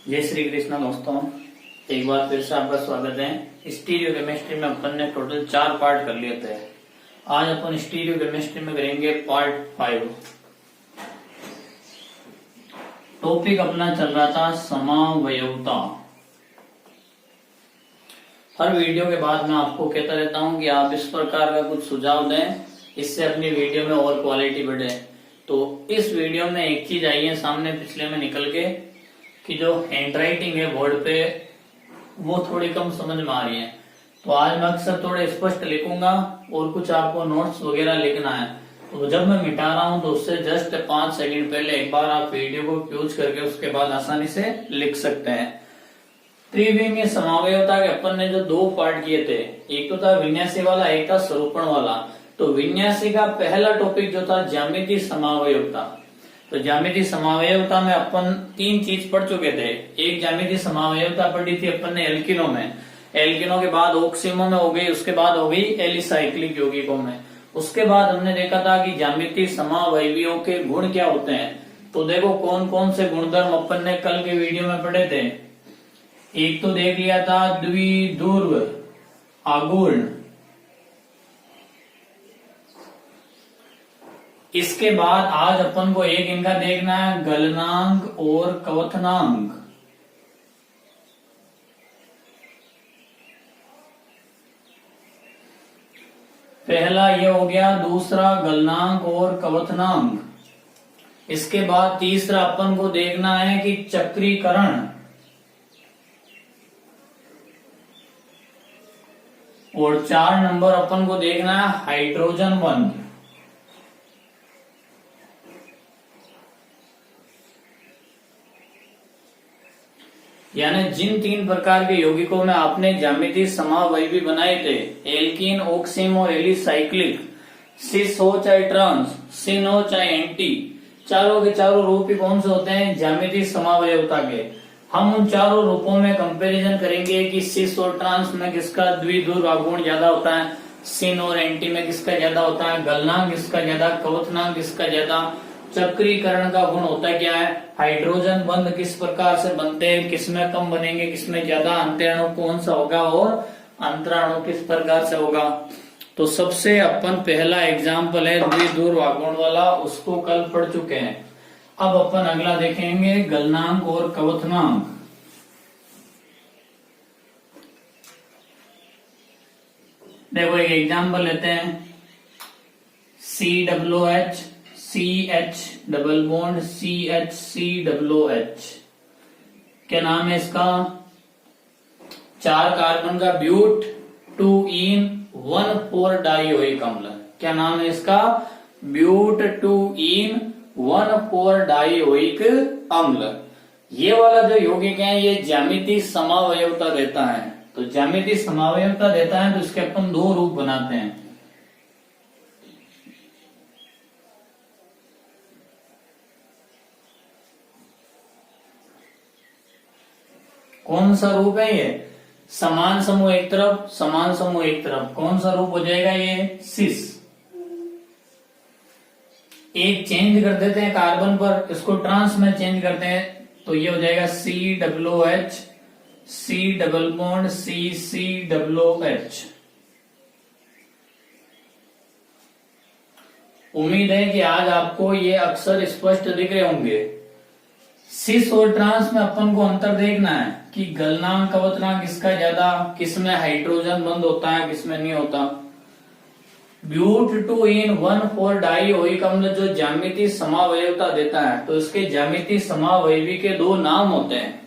जय श्री कृष्ण दोस्तों, एक बार फिर से आपका स्वागत है। स्टीरियो केमिस्ट्री में अपन ने टोटल 4 पार्ट कर लिए थे। आज अपन स्टीरियो केमिस्ट्री में करेंगे पार्ट 5। टॉपिक अपना चल रहा था समावयवता। हर वीडियो के बाद मैं आपको कहता रहता हूं कि आप इस प्रकार का कुछ सुझाव दें, इससे अपनी वीडियो में और क्वालिटी बढ़े। तो इस वीडियो में एक चीज आई है सामने पिछले में निकल के कि जो हैंड राइटिंग है बोर्ड पे वो थोड़ी कम समझ में आ रही है। तो आज मैं अक्सर थोड़े स्पष्ट लिखूंगा और कुछ आपको नोट्स वगैरह लिखना है। तो जब मैं मिटा रहा हूं तो उससे जस्ट 5 सेकंड पहले एक बार आप वीडियो को क्यूज करके उसके बाद आसानी से लिख सकते हैं। त्रिविमीय समावयवता के अपन ने जो 2 पार्ट किए थे, एक तो था विन्यासी वाला, एक था स्वरूपण वाला। तो विन्यासी का पहला टॉपिक जो था ज्यामितीय समावयवता। तो ज्यामितीय समावयवता में अपन 3 चीज पढ़ चुके थे। एक ज्यामितीय समावयवता पढ़ी थी अपन ने एल्किनो में, एल्किनो के बाद ऑक्सीमो में हो गई, उसके बाद हो गई एलिसाइक्लिक यौगिकों में। उसके बाद हमने देखा था कि ज्यामितीय समावयवियों के गुण क्या होते हैं। तो देखो कौन कौन से गुणधर्म अपन ने कल के वीडियो में पढ़े थे। एक तो देख लिया था द्विध्रुव आघूर्ण, इसके बाद आज अपन को एक इनका देखना है गलनांक और कवथनांक। पहला ये हो गया, दूसरा गलनांक और कवथनांक। इसके बाद तीसरा अपन को देखना है कि चक्रीकरण, और 4 नंबर अपन को देखना है हाइड्रोजन बंध। यानी जिन 3 प्रकार के यौगिकों में आपने ज्यामितीय समावयवी बनाए थे, एल्कीन, ऑक्सीम और एलिसाइक्लिक, सिस हो चाहे ट्रांस, सिन हो चाहे एंटी, चारों के चारों रूप ही कौन से होते हैं, ज्यामितीय समावयवता के। हम उन चारों रूपों में कंपैरिजन करेंगे कि सिस और ट्रांस में किसका द्विध्रुव आघूर्ण ज्यादा होता है, सिन और एंटी में किसका ज्यादा होता है, गलनांक किसका ज्यादा, कवथनांक किसका ज्यादा, चक्रीकरण का गुण होता क्या है, हाइड्रोजन बंध किस प्रकार से बनते हैं, किसमें कम बनेंगे, किसमें ज्यादा, अंतराणु कौन सा होगा और अंतराणु किस प्रकार से होगा। तो सबसे अपन पहला एग्जाम्पल है द्विध्रुव आघूर्ण वाला, उसको कल पढ़ चुके हैं। अब अपन अगला देखेंगे गलनांक और कवथनांक। देखो एक एग्जाम्पल लेते हैं, COOH CH double bond CH क्या नाम है इसका, 4 कार्बन का ब्यूट 2 इन 1,4 डाइओइक अम्ल। क्या नाम है इसका, ब्यूट 2 इन 1,4 डाइओइक अम्ल। ये वाला जो यौगिक है ये ज्यामितीय समावयवता देता है। तो ज्यामितीय समावयवता देता है तो इसके अपन 2 रूप बनाते हैं। कौन सा रूप है ये, समान समूह एक तरफ, समान समूह एक तरफ। कौन सा रूप हो जाएगा ये, सिस। एक चेंज कर देते हैं कार्बन पर, इसको ट्रांस में चेंज करते हैं तो ये हो जाएगा COOH C double bond CCOOH। उम्मीद है कि आज आपको ये अक्षर स्पष्ट दिख रहे होंगे। सिस और ट्रांस में अपन को अंतर देखना है कि गलनांक कवथनांक किसका ज्यादा, किसमें हाइड्रोजन बंद होता है, किसमें नहीं होता। ब्यूट 2 इन 1,4 डाइओइक अम्ल जो ज्यामितीय समावयवता देता है, तो इसके ज्यामितीय समावयवी के 2 नाम होते हैं।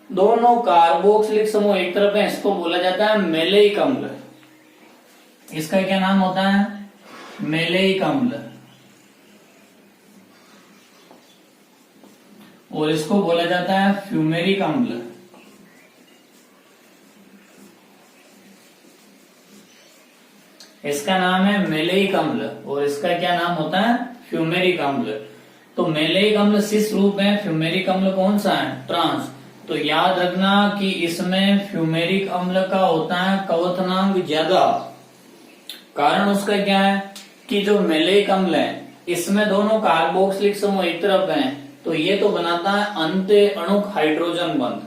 दोनों कार्बोक्सिलिक समूह एक तरफ है, इसको बोला जाता है मेलेइक अम्ल। इसका क्या नाम होता है, मेलेइक अम्ल। और इसको बोला जाता है फ्यूमेरिक अम्ल। इसका नाम है मेलेइक अम्ल और इसका क्या नाम होता है, फ्यूमेरिक अम्ल। तो मेलेइक अम्ल सिस रूप है, फ्यूमेरिक अम्ल कौन सा है, ट्रांस। तो याद रखना कि इसमें फ्यूमेरिक अम्ल का होता है कवथनांक ज्यादा। कारण उसका क्या है कि जो मेलेइक अम्ल है इसमें दोनों कार्बोक्सिलिक समूह एक तरफ हैं, तो ये तो बनाता है अंत्य अणुक हाइड्रोजन बंध,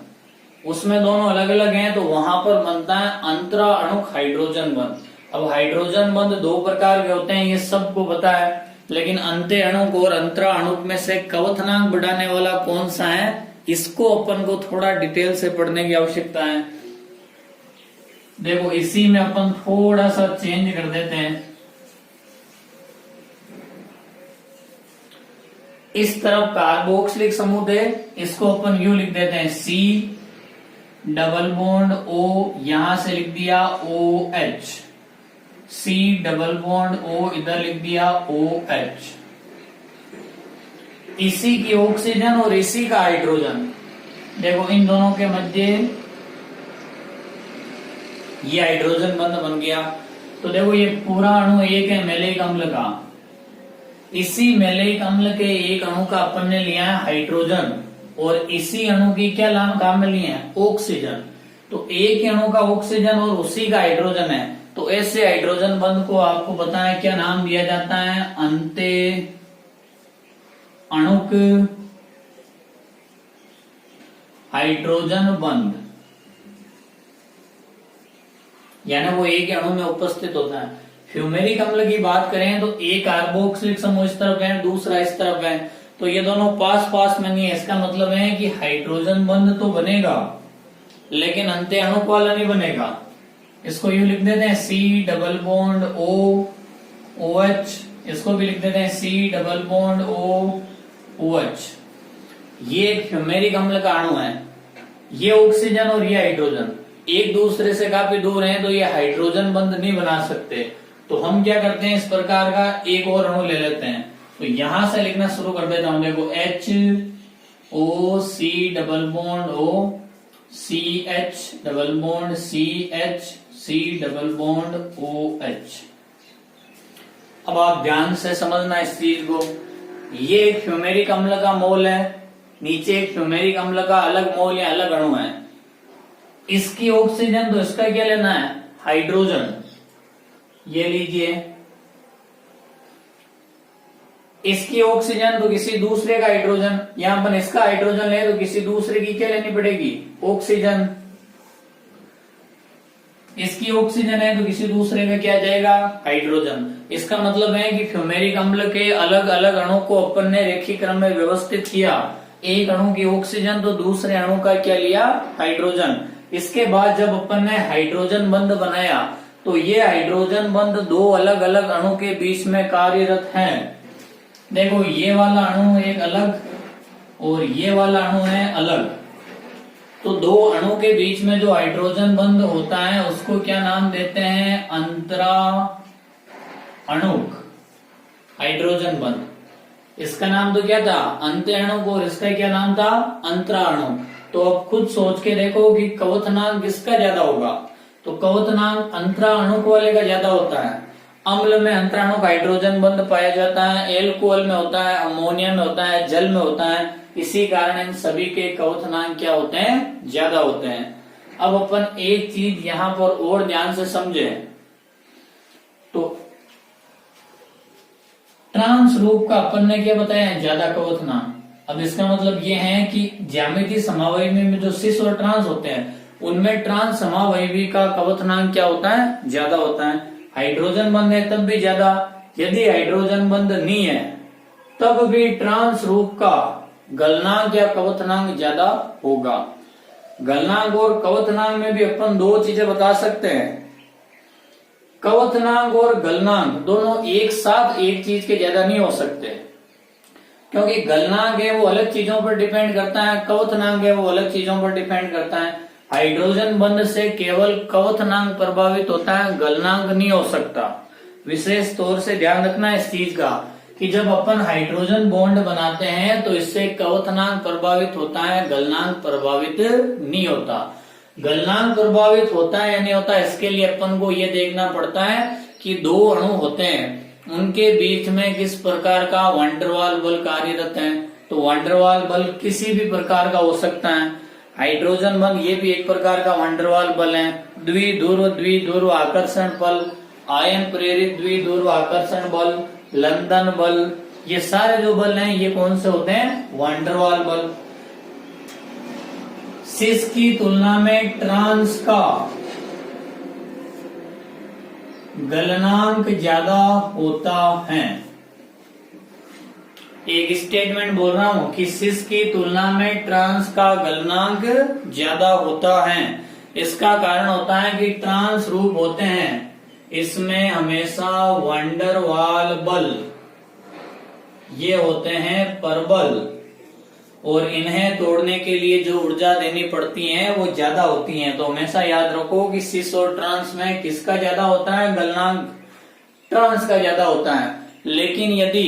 उसमें दोनों अलग अलग हैं, तो वहां पर बनता है अंतरा अणुक हाइड्रोजन बंध। अब हाइड्रोजन बंध दो प्रकार के होते हैं, ये सबको पता है, लेकिन अंत्य अणुक और अंतरा अणुक में से कवथनांक बढ़ाने वाला कौन सा है, इसको अपन को थोड़ा डिटेल से पढ़ने की आवश्यकता है। देखो इसी में अपन थोड़ा सा चेंज कर देते हैं, इस तरफ कार्बोक्सिलिक समूह है, इसको अपन यूं लिख देते हैं C डबल बॉन्ड O, यहां से लिख दिया OH, C double bond O इधर लिख दिया OH। इसी की ऑक्सीजन और इसी का हाइड्रोजन, देखो इन दोनों के मध्य ये हाइड्रोजन बंध बन गया। तो देखो ये पूरा अणु एक है मैलिक अम्ल का, इसी मैलिक अम्ल के एक अणु का अपन ने लिया है हाइड्रोजन, और इसी अणु की क्या काम में लिए हैं, ऑक्सीजन। तो एक अणु का ऑक्सीजन और उसी का हाइड्रोजन है, तो ऐसे हाइड्रोजन बंध को आपको पता है क्या नाम दिया जाता है, अंत्य अणुक हाइड्रोजन बंध, यानी वो एक अणु में उपस्थित होता है। फ्यूमेरिक अम्ल की बात करें तो एक कार्बोक्सिलिक समूह इस तरफ है, दूसरा इस तरफ है, तो ये दोनों पास पास में नहीं है, इसका मतलब है कि हाइड्रोजन बंध तो बनेगा लेकिन अंत्य अणुक वाला नहीं बनेगा। इसको यूं लिख देते हैं C double bond O OH, इसको भी लिख देते हैं C double bond O OH। ये एक फ्यूमेरिक अम्ल का अणु है, ये ऑक्सीजन और ये हाइड्रोजन एक दूसरे से काफी दूर हैं, तो ये हाइड्रोजन बंध नहीं बना सकते। तो हम क्या करते हैं, इस प्रकार का एक और अणु ले लेते हैं, तो यहां से लिखना शुरू कर देता हूं। देखो HOC double bond O CH double bond CH C double bond OH। अब आप ध्यान से समझना इस चीज को, ये एक फ्यूमेरिक अम्ल का मोल है, नीचे एक फ्यूमेरिक अम्ल का अलग मोल या अलग अणु है। इसकी ऑक्सीजन तो इसका क्या लेना है, हाइड्रोजन, ये लीजिए। इसकी ऑक्सीजन तो किसी दूसरे का हाइड्रोजन, यहां पर इसका हाइड्रोजन ले तो किसी दूसरे की क्या लेनी पड़ेगी, ऑक्सीजन। इसकी ऑक्सीजन है तो किसी दूसरे का क्या जाएगा, हाइड्रोजन। इसका मतलब है कि फ्यूमेरिक अम्ल के अलग अलग अणु को अपन ने रेखीय क्रम में व्यवस्थित किया, एक अणु की ऑक्सीजन तो दूसरे अणु का क्या लिया, हाइड्रोजन। इसके बाद जब अपन ने हाइड्रोजन बंध बनाया तो ये हाइड्रोजन बंध दो अलग अलग अणु के बीच में कार्यरत है। देखो ये वाला अणु एक अलग और ये वाला अणु है अलग, तो दो अणु के बीच में जो हाइड्रोजन बंध होता है उसको क्या नाम देते हैं, अंतरा अणुक हाइड्रोजन बंध। इसका नाम तो क्या था, अंत्य अणुक, और इसका क्या नाम था, अंतरा अणुक। तो अब खुद सोच के देखो कि कवथनांक किसका ज्यादा होगा, तो कवथनांक अंतरा अणुक वाले का ज्यादा होता है। अम्ल में अंतरा अणुक हाइड्रोजन बंध पाया जाता है, एल्कोहल में होता है, अमोनिया में होता है, जल में होता है, इसी कारण इन सभी के कवथनांक क्या होते हैं, ज्यादा होते हैं। अब अपन एक चीज यहां पर और ध्यान से समझे, तो ट्रांस रूप का अपन ने क्या बताया, ज्यादा कवथनांक। अब इसका मतलब ये है कि ज्यामितीय समावयवी में जो सिस और ट्रांस होते हैं उनमें ट्रांस समावयवी का कवथनांक क्या होता है, ज्यादा होता है। हाइड्रोजन बंध है तब भी ज्यादा, यदि हाइड्रोजन बंध नहीं है तब भी ट्रांस रूप का गलनांक या कवथनांक ज्यादा होगा। गलनांक और कवथनांक में भी अपन दो चीजें बता सकते हैं, कवथनांक और गलनांक दोनों एक साथ एक चीज के ज्यादा नहीं हो सकते, क्योंकि गलनांक है वो अलग चीजों पर डिपेंड करता है, कवथनांक है वो अलग चीजों पर डिपेंड करता है। हाइड्रोजन बंध से केवल कवथनांक प्रभावित होता है, गलनांक नहीं हो सकता। विशेष तौर से ध्यान रखना इस चीज का कि जब अपन हाइड्रोजन बॉन्ड बनाते हैं तो इससे कवथनांक प्रभावित होता है, गलनांक प्रभावित नहीं होता। गलनांक प्रभावित होता है या नहीं होता, इसके लिए अपन को ये देखना पड़ता है कि दो अणु होते हैं उनके बीच में किस प्रकार का वंडरवाल बल कार्यरत है। तो वंडरवाल बल किसी भी प्रकार का हो सकता है, हाइड्रोजन बंध ये भी एक प्रकार का वंडरवाल बल है। द्विध्रुव आकर्षण बल, आयन प्रेरित द्विध्रुव आकर्षण बल, लंदन बल, ये सारे जो बल हैं ये कौन से होते हैं? वैन डर वाल बल। सिस की तुलना में ट्रांस का गलनांक ज्यादा होता है। एक स्टेटमेंट बोल रहा हूं कि सिस की तुलना में ट्रांस का गलनांक ज्यादा होता है। इसका कारण होता है कि ट्रांस रूप होते हैं, इसमें हमेशा वैन डर वाल बल ये होते हैं परबल, और इन्हें तोड़ने के लिए जो ऊर्जा देनी पड़ती है वो ज्यादा होती है। तो हमेशा याद रखो कि सिस और ट्रांस में किसका ज्यादा होता है? गलनांक ट्रांस का ज्यादा होता है। लेकिन यदि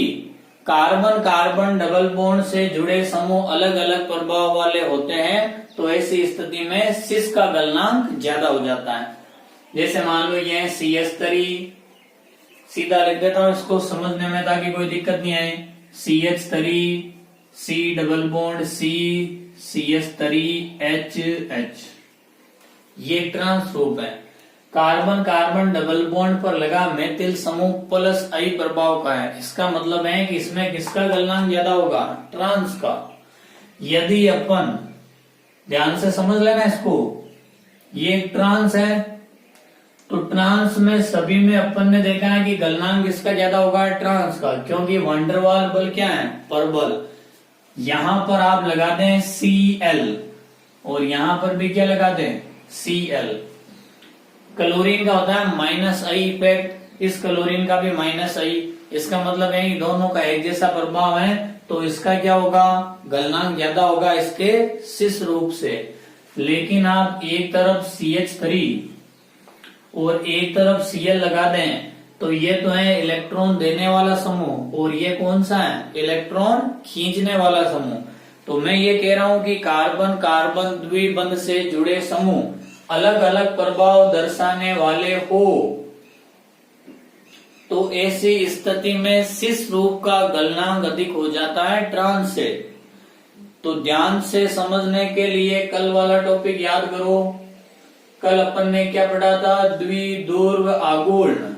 कार्बन कार्बन डबल बॉन्ड से जुड़े समूह अलग अलग प्रभाव वाले होते हैं तो ऐसी स्थिति में सिस का गलनांक ज्यादा हो जाता है। जैसे मान लो ये CH3, सीधा लिख देता हूं इसको समझने में ताकि कोई दिक्कत नहीं आए। CH3 C double bond C CH3H ये ट्रांस रूप है। कार्बन कार्बन डबल बॉन्ड पर लगा मेथिल समूह प्लस I प्रभाव का है। इसका मतलब है कि इसमें किसका गलनांक ज्यादा होगा? ट्रांस का। यदि अपन ध्यान से समझ लेना इसको, ये ट्रांस है तो ट्रांस में सभी में अपन ने देखा है कि गलनांक किसका ज्यादा होगा? ट्रांस का, क्योंकि वैन डर वाल बल क्या है? परबल। यहां पर आप लगा दें Cl और यहां पर भी क्या लगा दें? Cl। क्लोरीन का होता है -I इफेक्ट, इस क्लोरीन का भी -I। इसका मतलब है कि दोनों का एक जैसा प्रभाव है तो इसका क्या होगा? गलनांक ज्यादा होगा इसके सिस रूप से। लेकिन आप एक तरफ CH3 और एक तरफ Cl लगा दें तो ये तो है इलेक्ट्रॉन देने वाला समूह, और ये कौन सा है? इलेक्ट्रॉन खींचने वाला समूह। तो मैं ये कह रहा हूं कि कार्बन कार्बन द्विबंध से जुड़े समूह अलग अलग प्रभाव दर्शाने वाले हो तो ऐसी स्थिति में सिस रूप का गलनांक अधिक हो जाता है ट्रांस से। तो ध्यान से समझने के लिए कल वाला टॉपिक याद करो। कल अपन ने क्या पढ़ा था? द्विध्रुव आघूर्ण।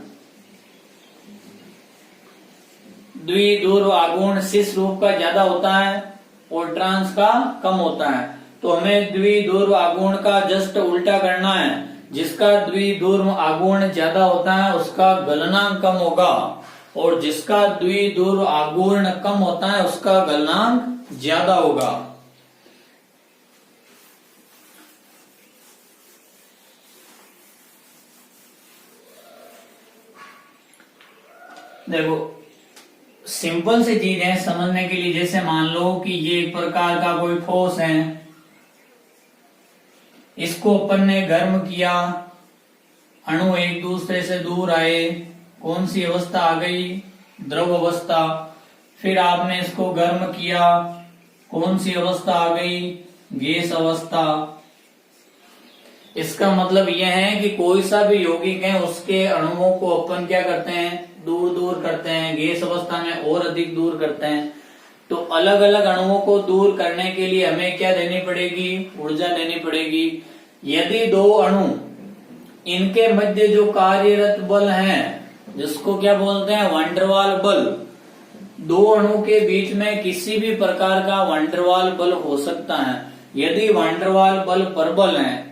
द्विध्रुव आघूर्ण सिस रूप का ज्यादा होता है और ट्रांस का कम होता है। तो हमें द्विध्रुव आघूर्ण का जस्ट उल्टा करना है। जिसका द्विध्रुव आघूर्ण ज्यादा होता है उसका गलनांक कम होगा, और जिसका द्विध्रुव आघूर्ण कम होता है उसका गलनांक ज्यादा होगा। देखो सिंपल सी चीज है समझने के लिए। जैसे मान लो कि ये एक प्रकार का कोई ठोस है, इसको अपन ने गर्म किया, अणु एक दूसरे से दूर आए, कौन सी अवस्था आ गई? द्रव अवस्था। फिर आपने इसको गर्म किया, कौन सी अवस्था आ गई? गैस अवस्था। इसका मतलब यह है कि कोई सा भी यौगिक है उसके अणुओं को अपन क्या करते हैं? दूर दूर करते हैं। गैस अवस्था में और अधिक दूर करते हैं। तो अलग अलग अणुओं को दूर करने के लिए हमें क्या देनी पड़ेगी? ऊर्जा देनी पड़ेगी। यदि दो अणु, इनके मध्य जो कार्यरत बल है जिसको क्या बोलते हैं? वैन डर वाल बल। दो अणु के बीच में किसी भी प्रकार का वैन डर वाल बल हो सकता है। यदि वैन डर वाल बल परबल है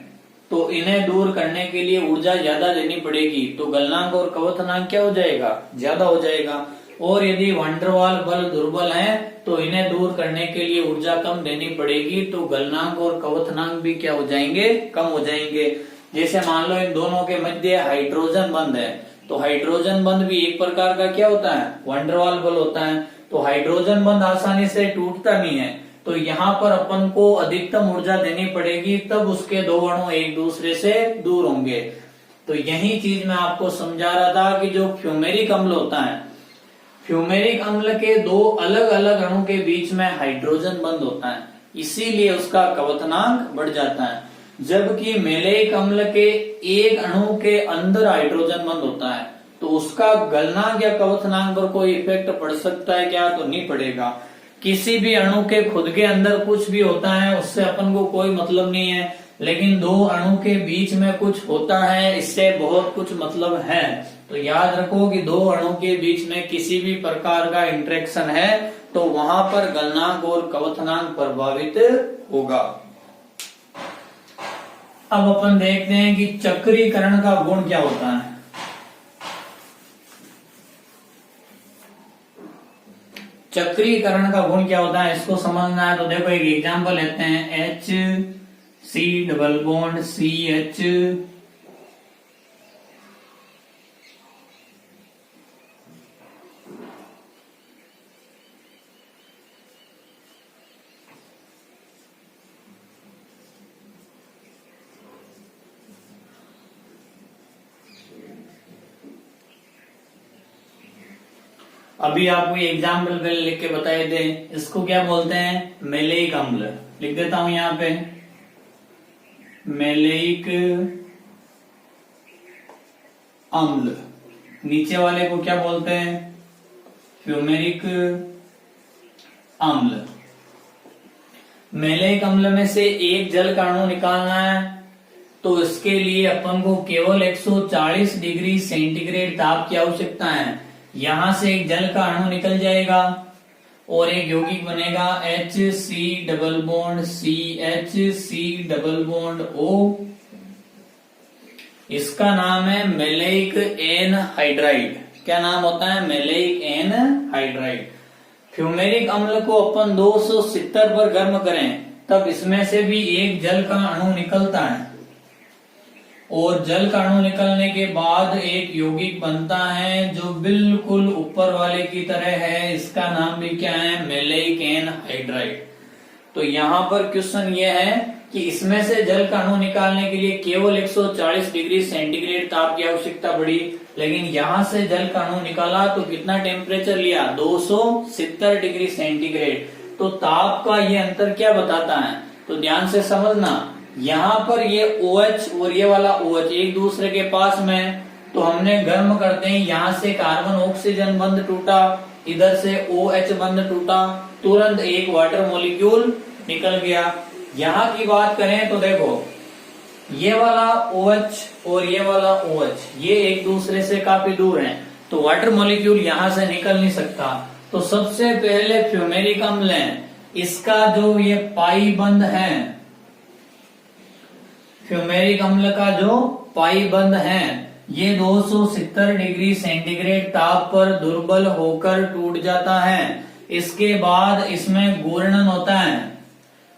तो इन्हें दूर करने के लिए ऊर्जा ज्यादा देनी पड़ेगी, तो गलनांक और कवथनांक क्या हो जाएगा? ज्यादा हो जाएगा। और यदि वैन डर वाल बल दुर्बल है तो इन्हें दूर करने के लिए ऊर्जा कम देनी पड़ेगी, तो गलनांक और कवथनांक भी क्या हो जाएंगे? कम हो जाएंगे। जैसे मान लो इन दोनों के मध्य हाइड्रोजन बंध है, तो हाइड्रोजन बंध भी एक प्रकार का क्या होता है? वैन डर वाल बल होता है। तो हाइड्रोजन बंध आसानी से टूटता नहीं है, तो यहाँ पर अपन को अधिकतम ऊर्जा देनी पड़ेगी, तब उसके दो अणु एक दूसरे से दूर होंगे। तो यही चीज मैं आपको समझा रहा था कि जो फ्यूमेरिक अम्ल होता है, फ्यूमेरिक अम्ल के दो अलग अलग अणु के बीच में हाइड्रोजन बंध होता है, इसीलिए उसका कवथनांक बढ़ जाता है। जबकि मेलेइक अम्ल के एक अणु के अंदर हाइड्रोजन बंध होता है, तो उसका गलनांक या कवथनांक पर कोई इफेक्ट पड़ सकता है क्या? तो नहीं पड़ेगा। किसी भी अणु के खुद के अंदर कुछ भी होता है उससे अपन को कोई मतलब नहीं है, लेकिन दो अणु के बीच में कुछ होता है इससे बहुत कुछ मतलब है। तो याद रखो कि दो अणु के बीच में किसी भी प्रकार का इंटरेक्शन है तो वहां पर गलनांक और क्वथनांक प्रभावित होगा। अब अपन देखते हैं कि चक्रीकरण का गुण क्या होता है। चक्रीकरण का गुण क्या होता है इसको समझना है तो देखो एक एग्जांपल लेते हैं, HC डबल बॉन्ड CH अभी आपको ये एग्जाम्पल पहले लिख के बताए थे, इसको क्या बोलते हैं, मेलेइक अम्ल। लिख देता हूं यहां पे, मेलेइक अम्ल। नीचे वाले को क्या बोलते हैं, फ्यूमेरिक अम्ल। मेलेइक अम्ल में से एक जल का अणु निकालना है तो इसके लिए अपन को केवल 140 डिग्री सेंटीग्रेड ताप की आवश्यकता है। यहां से एक जल का अणु निकल जाएगा और एक यौगिक बनेगा HC double bond CH C double bond O। इसका नाम है मेलेइक एनहाइड्राइड। क्या नाम होता है, मेलेइक एनहाइड्राइड। फ्यूमेरिक अम्ल को अपन 270 पर गर्म करें तब इसमें से भी एक जल का अणु निकलता है और जल का अणु निकलने के बाद एक यौगिक बनता है जो बिल्कुल ऊपर वाले की तरह है। इसका नाम भी क्या है, मेलेइक एनहाइड्राइड। तो यहाँ पर क्वेश्चन ये है कि इसमें से जल का अणु निकालने के लिए केवल 140 डिग्री सेंटीग्रेड ताप की आवश्यकता पड़ी, लेकिन यहाँ से जल का अणु निकाला तो कितना टेम्परेचर लिया, 270 डिग्री सेंटीग्रेड। तो ताप का ये अंतर क्या बताता है, तो ध्यान से समझना। यहाँ पर ये OH और ये वाला OH एक दूसरे के पास में, तो हमने गर्म करते हैं, यहाँ से कार्बन ऑक्सीजन बंध टूटा, इधर से OH बंध टूटा, तुरंत एक वाटर मॉलिक्यूल निकल गया। यहाँ की बात करें तो देखो ये वाला OH और ये वाला OH ये एक दूसरे से काफी दूर हैं, तो वाटर मॉलिक्यूल यहाँ से निकल नहीं सकता। तो सबसे पहले फ्यूमेरिक अम्ल है, इसका जो ये पाई बंध है, फ्यूमेरिक अम्ल का जो पाई बंध है ये 270 डिग्री सेंटीग्रेड ताप पर दुर्बल होकर टूट जाता है। इसके बाद इसमें घूर्णन होता है।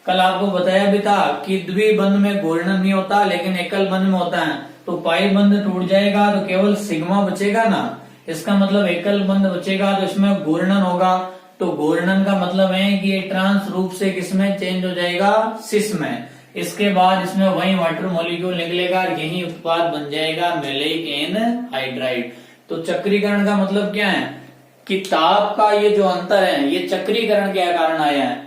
कल आपको बताया भी था कि द्विबंध में घूर्णन नहीं होता लेकिन एकल बंध में होता है। तो पाई बंध टूट जाएगा तो केवल सिग्मा बचेगा ना, इसका मतलब एकल बंध बचेगा तो इसमें घूर्णन होगा। तो घूर्णन का मतलब है कि ये ट्रांस रूप से किसमें चेंज हो जाएगा, सिस में। इसके बाद इसमें वही वाटर मॉलिक्यूल निकलेगा, यही उत्पाद बन जाएगा मेलेइक एनहाइड्राइड। तो चक्रीकरण का मतलब क्या है कि ताप का ये जो अंतर है ये चक्रीकरण के कारण आया है।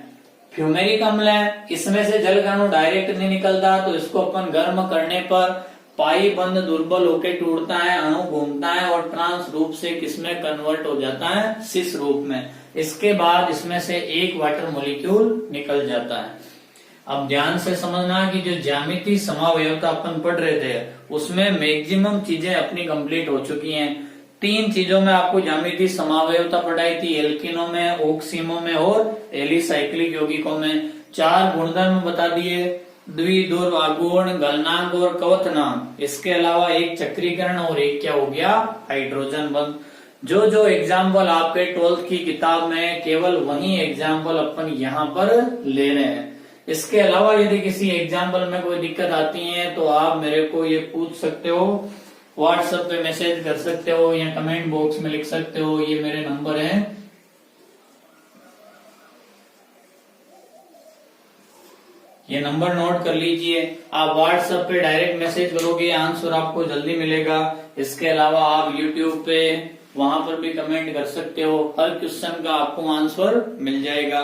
फ्यूमेरिक अम्ल है, इसमें से जल का अणु डायरेक्ट नहीं निकलता, तो इसको अपन गर्म करने पर पाई बंध दुर्बल होकर टूटता है, अणु घूमता है और ट्रांस रूप से किसमें कन्वर्ट हो जाता है, सिस रूप में। इसके बाद इसमें से एक वाटर मॉलिक्यूल निकल जाता है। अब ध्यान से समझना कि जो ज्यामितीय समावयवता अपन पढ़ रहे थे उसमें मैक्सिमम चीजें अपनी कंप्लीट हो चुकी हैं। 3 चीजों में आपको ज्यामितीय समावयवता पढ़ाई थी, एल्किनों में, ऑक्सीमों में और एलिसाइक्लिक यौगिकों में। 4 गुणधर्म बता दिए, द्विध्रुव आघूर्ण, गलनांक और क्वथनांक। इसके अलावा एक चक्रीकरण और एक क्या हो गया, हाइड्रोजन बंध। जो एग्जाम्पल आपके 12th की किताब में केवल वही एग्जाम्पल अपन यहाँ पर ले रहे हैं। इसके अलावा यदि किसी एग्जाम्पल में कोई दिक्कत आती है तो आप मेरे को ये पूछ सकते हो, व्हाट्सएप पे मैसेज कर सकते हो या कमेंट बॉक्स में लिख सकते हो, ये मेरे नंबर है। ये नंबर नोट कर लीजिए। आप व्हाट्सएप पे डायरेक्ट मैसेज करोगे, आंसर आपको जल्दी मिलेगा। इसके अलावा आप यूट्यूब पे वहां पर भी कमेंट कर सकते हो, हर क्वेश्चन का आपको आंसर मिल जाएगा।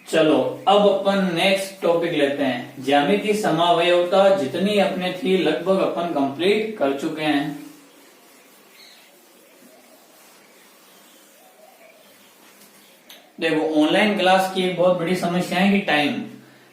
चलो अब अपन नेक्स्ट टॉपिक लेते हैं। ज्यामितीय समावयवता जितनी अपने थी लगभग अपन कंप्लीट कर चुके हैं। देखो ऑनलाइन क्लास की एक बहुत बड़ी समस्या है कि टाइम,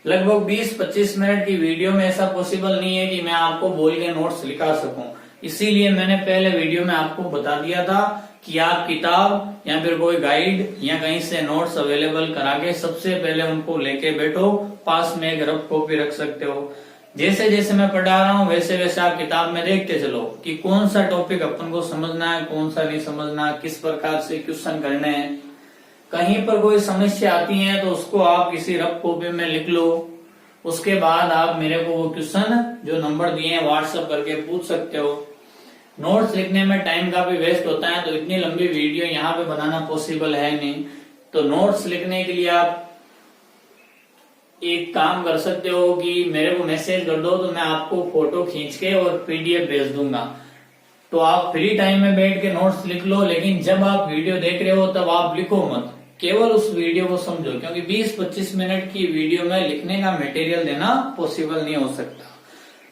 लगभग 20-25 मिनट की वीडियो में ऐसा पॉसिबल नहीं है कि मैं आपको बोल के नोट्स लिखा सकूं। इसीलिए मैंने पहले वीडियो में आपको बता दिया था कि आप किताब या फिर कोई गाइड या कहीं से नोट्स अवेलेबल करा के सबसे पहले उनको लेके बैठो, पास में एक रफ कॉपी रख सकते हो। जैसे जैसे मैं पढ़ा रहा हूँ वैसे वैसे आप किताब में देखते चलो कि कौन सा टॉपिक अपन को समझना है, कौन सा नहीं समझना, किस प्रकार से क्वेश्चन करने हैं। कहीं पर कोई समस्या आती है तो उसको आप किसी रफ कॉपी में लिख लो। उसके बाद आप मेरे को वो क्वेश्चन जो नंबर दिए हैं व्हाट्सएप करके पूछ सकते हो। नोट्स लिखने में टाइम का भी वेस्ट होता है, तो इतनी लंबी वीडियो यहाँ पे बनाना पॉसिबल है नहीं। तो नोट्स लिखने के लिए आप एक काम कर सकते हो कि मेरे को मैसेज कर दो, तो मैं आपको फोटो खींच के और पीडीएफ भेज दूंगा। तो आप फ्री टाइम में बैठ के नोट्स लिख लो, लेकिन जब आप वीडियो देख रहे हो तब आप लिखो मत, केवल उस वीडियो को समझो, क्योंकि 20-25 मिनट की वीडियो में लिखने का मटेरियल देना पॉसिबल नहीं हो सकता।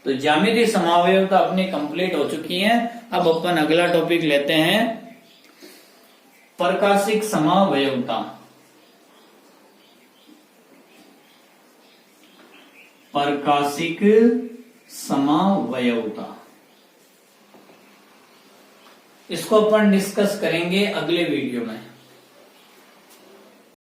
तो ज्यामितीय समावयवता अपनी कंप्लीट हो चुकी है। अब अपन अगला टॉपिक लेते हैं, प्रकाशिक समावयवता। प्रकाशिक समावयवता इसको अपन डिस्कस करेंगे अगले वीडियो में।